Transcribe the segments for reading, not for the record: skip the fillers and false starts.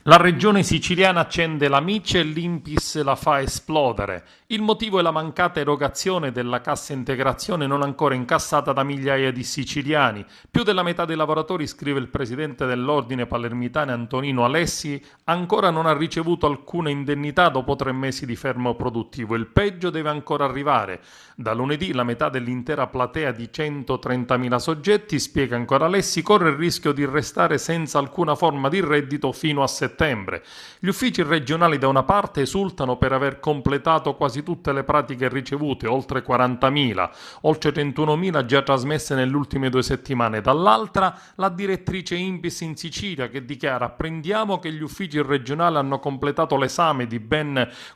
La regione siciliana accende la miccia e l'Inpis la fa esplodere. Il motivo è la mancata erogazione della cassa integrazione non ancora incassata da migliaia di siciliani. Più della metà dei lavoratori, scrive il presidente dell'ordine palermitano Antonino Alessi, ancora non ha ricevuto alcuna indennità dopo 3 mesi di fermo produttivo. Il peggio deve ancora arrivare. Da lunedì la metà dell'intera platea di 130.000 soggetti, spiega ancora Alessi, corre il rischio di restare senza alcuna forma di reddito fino a settembre. Gli uffici regionali da una parte esultano per aver completato quasi tutte le pratiche ricevute, oltre 40.000, oltre 31.000 già trasmesse nelle ultime 2 settimane. Dall'altra la direttrice Inpis in Sicilia che dichiara: apprendiamo che gli uffici regionali hanno completato l'esame di ben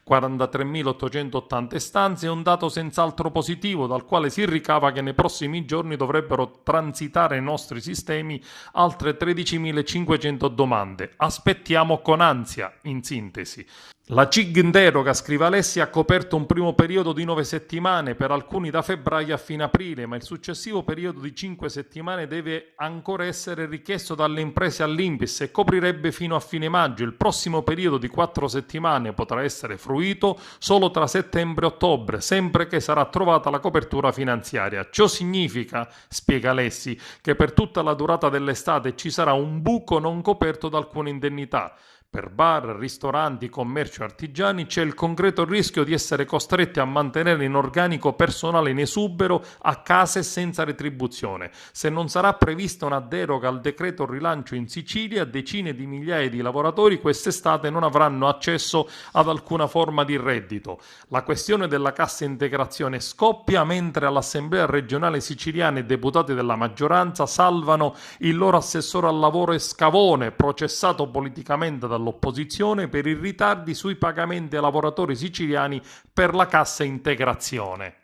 43.880 istanze, è un dato senz'altro positivo dal quale si ricava che nei prossimi giorni dovrebbero transitare i nostri sistemi altre 13.500 domande. Aspettiamo con ansia, in sintesi. La CIG in deroga, scrive Alessi, ha coperto un primo periodo di 9 settimane, per alcuni da febbraio a fine aprile, ma il successivo periodo di 5 settimane deve ancora essere richiesto dalle imprese all'Inpis e coprirebbe fino a fine maggio. Il prossimo periodo di 4 settimane potrà essere fruito solo tra settembre e ottobre, sempre che sarà trovata la copertura finanziaria. Ciò significa, spiega Alessi, che per tutta la durata dell'estate ci sarà un buco non coperto da alcuna indennità. Per bar, ristoranti, commercio e artigiani c'è il concreto rischio di essere costretti a mantenere in organico personale in esubero a casa e senza retribuzione. Se non sarà prevista una deroga al decreto rilancio in Sicilia, decine di migliaia di lavoratori quest'estate non avranno accesso ad alcuna forma di reddito. La questione della cassa integrazione scoppia mentre all'Assemblea regionale siciliana i deputati della maggioranza salvano il loro assessore al lavoro Scavone, processato politicamente dall'opposizione per i ritardi sui pagamenti ai lavoratori siciliani per la cassa integrazione.